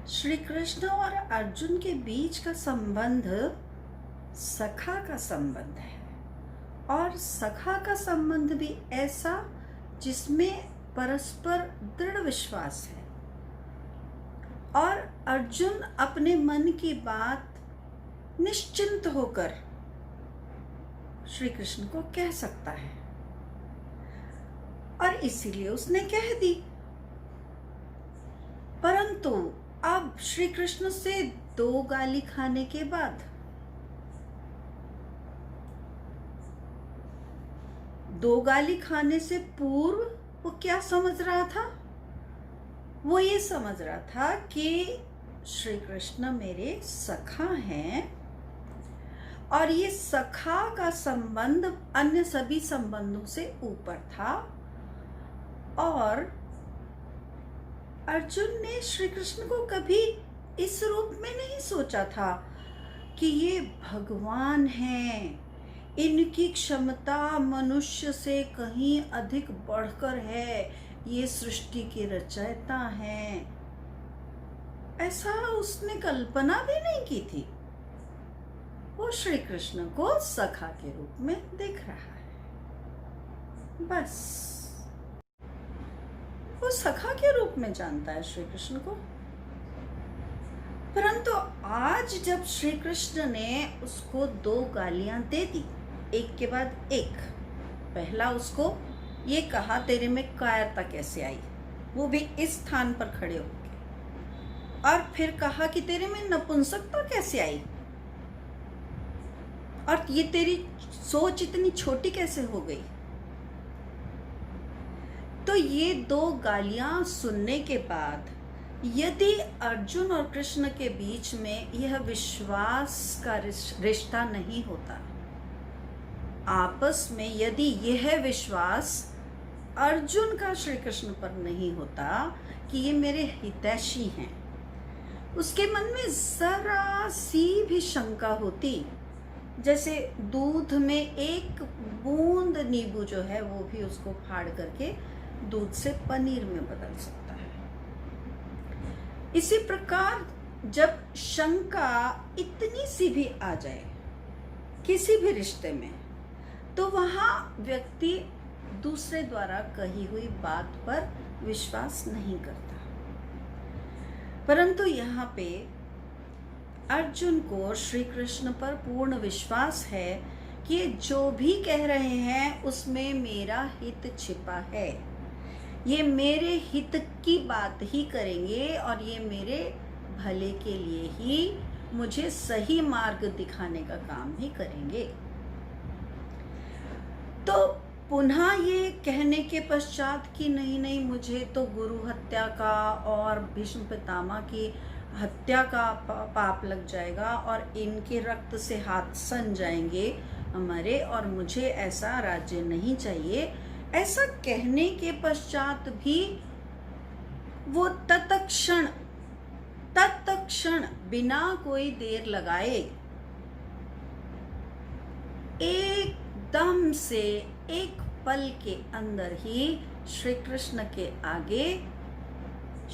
श्री कृष्ण और अर्जुन के बीच का संबंध सखा का संबंध है। और सखा का संबंध भी ऐसा जिसमें परस्पर दृढ़ विश्वास है और अर्जुन अपने मन की बात निश्चिंत होकर श्री कृष्ण को कह सकता है और इसीलिए उसने कह दी। परंतु अब श्री कृष्ण से 2 गाली खाने के बाद 2 गाली खाने से पूर्व वो क्या समझ रहा था? वो ये समझ रहा था कि श्री कृष्ण मेरे सखा हैं और ये सखा का संबंध अन्य सभी संबंधों से ऊपर था। और अर्जुन ने श्री कृष्ण को कभी इस रूप में नहीं सोचा था कि ये भगवान हैं, इनकी क्षमता मनुष्य से कहीं अधिक बढ़कर है, ये सृष्टि के रचयिता हैं। ऐसा उसने कल्पना भी नहीं की थी। वो श्री कृष्ण को सखा के रूप में देख रहा है, बस वो सखा के रूप में जानता है श्री कृष्ण को। परंतु आज जब श्री कृष्ण ने उसको 2 गालियां दे दी, एक के बाद एक। पहला उसको ये कहा तेरे में कायरता कैसे आई, वो भी इस स्थान पर खड़े होकर। और फिर कहा कि तेरे में नपुंसकता कैसे आई और ये तेरी सोच इतनी छोटी कैसे हो गई। तो ये 2 गालियां सुनने के बाद यदि अर्जुन और कृष्ण के बीच में यह विश्वास का रिश्ता नहीं होता, आपस में यदि यह विश्वास अर्जुन का श्री कृष्ण पर नहीं होता कि ये मेरे हितैषी हैं, उसके मन में जरा सी भी शंका होती, जैसे दूध में एक बूंद नींबू जो है वो भी उसको फाड़ करके दूध से पनीर में बदल सकता है। इसी प्रकार जब शंका इतनी सी भी आ जाए किसी भी रिश्ते में, तो वहां व्यक्ति दूसरे द्वारा कही हुई बात पर विश्वास नहीं करता। परंतु यहाँ पे अर्जुन को श्री कृष्ण पर पूर्ण विश्वास है कि जो भी कह रहे हैं उसमें मेरा हित छिपा है, ये मेरे हित की बात ही करेंगे और ये मेरे भले के लिए ही मुझे सही मार्ग दिखाने का काम ही करेंगे। तो पुनः ये कहने के पश्चात कि नहीं मुझे तो गुरु हत्या का और भीष्म पितामह की हत्या का पाप लग जाएगा और इनके रक्त से हाथ सन जाएंगे हमारे, और मुझे ऐसा राज्य नहीं चाहिए, ऐसा कहने के पश्चात भी वो तत्क्षण बिना कोई देर लगाए एकदम से एक पल के अंदर ही श्री कृष्ण के आगे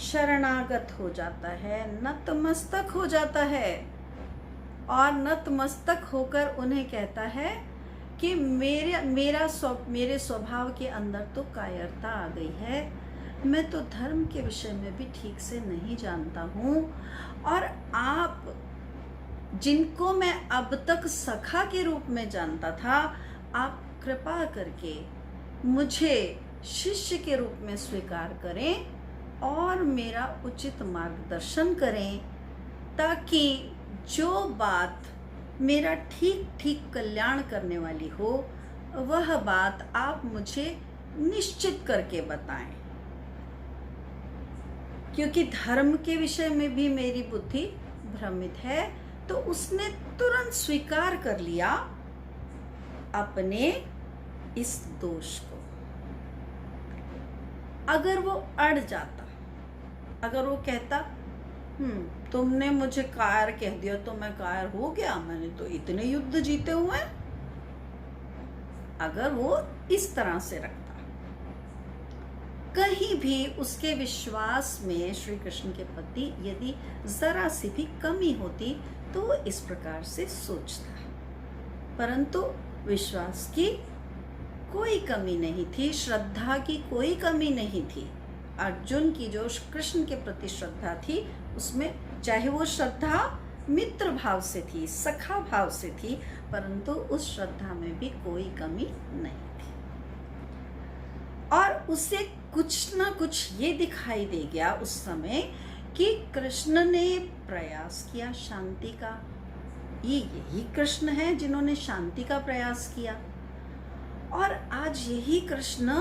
शरणागत हो जाता है, नतमस्तक हो जाता है और नतमस्तक होकर उन्हें कहता है कि मेरे स्वभाव के अंदर तो कायरता आ गई है, मैं तो धर्म के विषय में भी ठीक से नहीं जानता हूँ, और आप जिनको मैं अब तक सखा के रूप में जानता था, आप कृपा करके मुझे शिष्य के रूप में स्वीकार करें और मेरा उचित मार्गदर्शन करें, ताकि जो बात मेरा ठीक कल्याण करने वाली हो वह बात आप मुझे निश्चित करके बताएं। क्योंकि धर्म के विषय में भी मेरी बुद्धि भ्रमित है। तो उसने तुरंत स्वीकार कर लिया अपने इस दोष को। अगर वो अड़ जाता, अगर वो कहता तुमने मुझे कायर कह दिया तो मैं कायर हो गया, मैंने तो इतने युद्ध जीते हुए हैं, अगर वो इस तरह से रखता, कहीं भी उसके विश्वास में श्री कृष्ण के प्रति यदि जरा सी भी कमी होती तो वो इस प्रकार से सोचता है। परंतु विश्वास की कोई कमी नहीं थी, श्रद्धा की कोई कमी नहीं थी। अर्जुन की जो कृष्ण के प्रति श्रद्धा थी उसमें, चाहे वो श्रद्धा मित्र भाव से थी, सखा भाव से थी, परंतु उस श्रद्धा में भी कोई कमी नहीं थी। और उसे कुछ ना कुछ ये दिखाई दे गया उस समय कि कृष्ण ने प्रयास किया शांति का। ये यही कृष्ण है जिन्होंने शांति का प्रयास किया, और आज यही कृष्ण,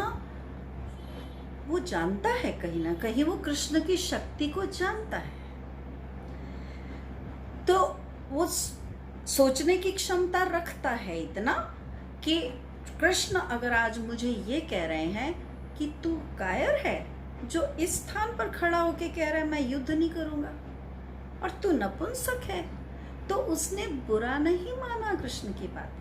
वो जानता है कहीं ना कहीं, वो कृष्ण की शक्ति को जानता है, तो वो सोचने की क्षमता रखता है इतना कि कृष्ण अगर आज मुझे ये कह रहे हैं कि तू कायर है, जो इस स्थान पर खड़ा होके कह रहा है मैं युद्ध नहीं करूंगा, और तू नपुंसक है, तो उसने बुरा नहीं माना कृष्ण की बात का।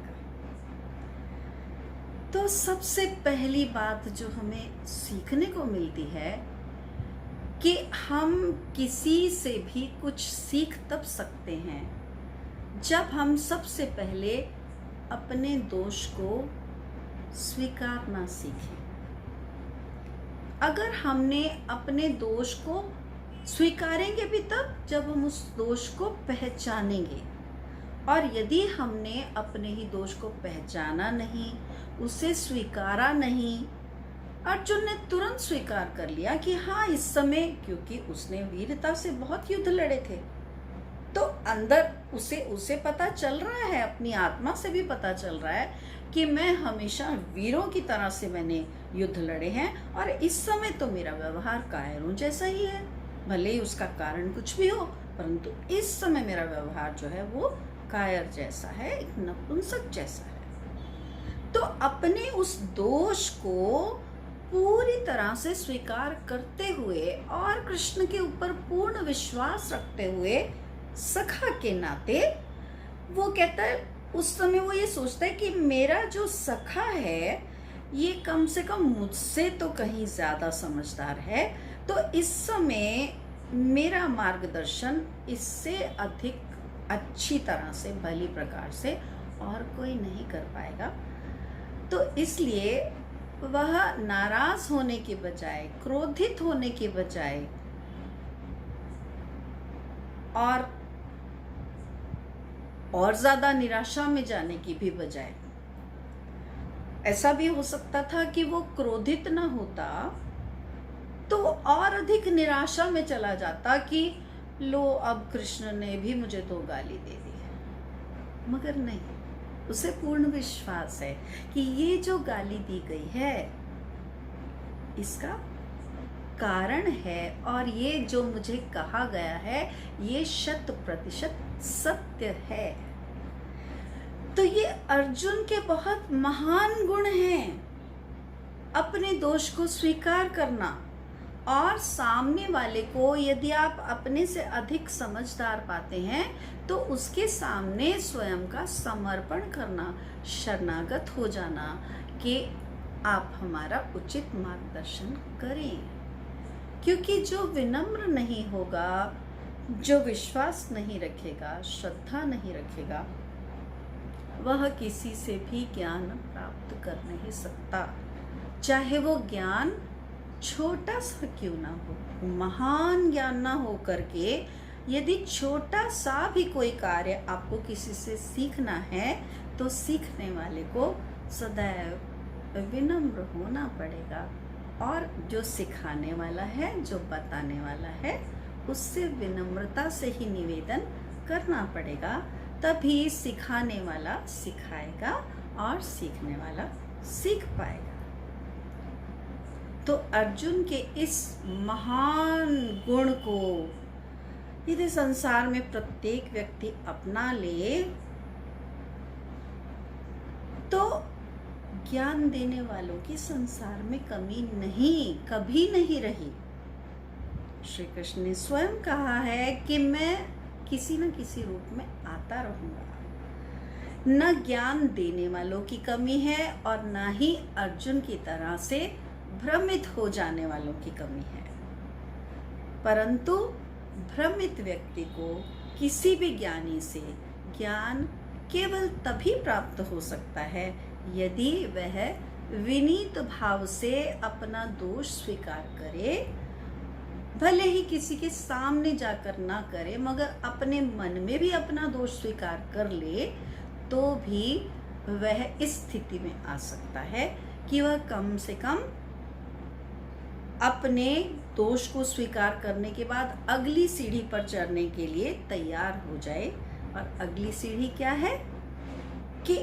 तो सबसे पहली बात जो हमें सीखने को मिलती है कि हम किसी से भी कुछ सीख तब सकते हैं जब हम सबसे पहले अपने दोष को स्वीकारना सीखें। अगर हमने अपने दोष को स्वीकारेंगे भी तब जब हम उस दोष को पहचानेंगे, और यदि हमने अपने ही दोष को पहचाना नहीं, उसे स्वीकारा नहीं, अर्जुन ने तुरंत स्वीकार कर लिया कि हाँ इस समय, क्योंकि उसने वीरता से बहुत युद्ध लड़े थे, तो अंदर उसे पता चल रहा है, अपनी आत्मा से भी पता चल रहा है कि मैं हमेशा वीरों की तरह से मैंने युद्ध लड़े हैं, और इस समय तो मेरा व्यवहार कायरों जैसा ही है, भले ही उसका कारण कुछ भी हो, परंतु इस समय मेरा व्यवहार जो है वो कायर जैसा है, एक नपुंसक जैसा है। तो अपने उस दोष को पूरी तरह से स्वीकार करते हुए और कृष्ण के ऊपर पूर्ण विश्वास रखते हुए, सखा के नाते, वो कहता है, उस समय वो ये सोचता है कि मेरा जो सखा है ये कम से कम मुझसे तो कहीं ज्यादा समझदार है, तो इस समय मेरा मार्गदर्शन इससे अधिक अच्छी तरह से, भली प्रकार से और कोई नहीं कर पाएगा। तो इसलिए वह नाराज होने के बजाय, क्रोधित होने के बजाय, और ज्यादा निराशा में जाने की भी बजाय, ऐसा भी हो सकता था कि वो क्रोधित ना होता तो और अधिक निराशा में चला जाता कि लो अब कृष्ण ने भी मुझे तो गाली दे दी। मगर नहीं, उसे पूर्ण विश्वास है कि ये जो गाली दी गई है इसका कारण है, और ये जो मुझे कहा गया है ये 100% सत्य है। तो ये अर्जुन के बहुत महान गुण हैं, अपने दोष को स्वीकार करना, और सामने वाले को यदि आप अपने से अधिक समझदार पाते हैं तो उसके सामने स्वयं का समर्पण करना, शरणागत हो जाना कि आप हमारा उचित मार्गदर्शन करें। क्योंकि जो विनम्र नहीं होगा, जो विश्वास नहीं रखेगा, श्रद्धा नहीं रखेगा, वह किसी से भी ज्ञान प्राप्त कर नहीं सकता, चाहे वो ज्ञान छोटा सा क्यों ना हो। महान ज्ञान ना हो करके यदि छोटा सा भी कोई कार्य आपको किसी से सीखना है तो सीखने वाले को सदैव विनम्र होना पड़ेगा, और जो सिखाने वाला है, जो बताने वाला है, उससे विनम्रता से ही निवेदन करना पड़ेगा, तभी सिखाने वाला सिखाएगा और सीखने वाला सीख पाएगा। तो अर्जुन के इस महान गुण को यदि संसार में प्रत्येक व्यक्ति अपना ले तो ज्ञान देने वालों की संसार में कमी नहीं, कभी नहीं रही। श्री कृष्ण ने स्वयं कहा है कि मैं किसी न किसी रूप में आता रहूंगा। न ज्ञान देने वालों की कमी है और न ही अर्जुन की तरह से भ्रमित हो जाने वालों की कमी है। परंतु भ्रमित व्यक्ति को किसी भी ज्ञानी से ज्ञान केवल तभी प्राप्त हो सकता है यदि वह विनीत भाव से अपना दोष स्वीकार करे, भले ही किसी के सामने जाकर ना करे, मगर अपने मन में भी अपना दोष स्वीकार कर ले, तो भी वह इस स्थिति में आ सकता है कि वह कम से कम अपने दोष को स्वीकार करने के बाद अगली सीढ़ी पर चढ़ने के लिए तैयार हो जाए। और अगली सीढ़ी क्या है कि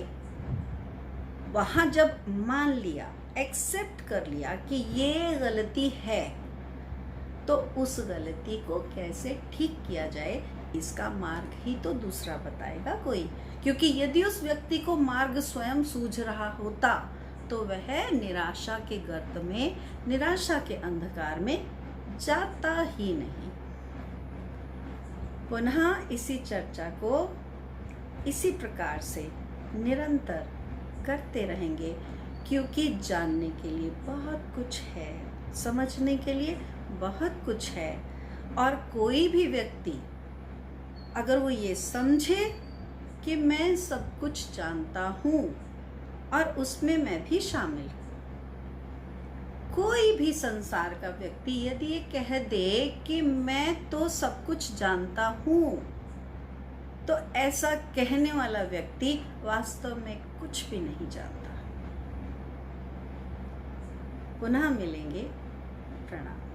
वहां जब मान लिया, एक्सेप्ट कर लिया कि ये गलती है, तो उस गलती को कैसे ठीक किया जाए, इसका मार्ग ही तो दूसरा बताएगा कोई। क्योंकि यदि उस व्यक्ति को मार्ग स्वयं सूझ रहा होता तो वह निराशा के गर्त में, निराशा के अंधकार में जाता ही नहीं। पुनः इसी चर्चा को इसी प्रकार से निरंतर करते रहेंगे, क्योंकि जानने के लिए बहुत कुछ है, समझने के लिए बहुत कुछ है। और कोई भी व्यक्ति अगर वो ये समझे कि मैं सब कुछ जानता हूँ और उसमें मैं भी शामिल हूँ, कोई भी संसार का व्यक्ति यदि ये कह दे कि मैं तो सब कुछ जानता हूँ, तो ऐसा कहने वाला व्यक्ति वास्तव में कुछ भी नहीं जानता। पुनः मिलेंगे। प्रणाम।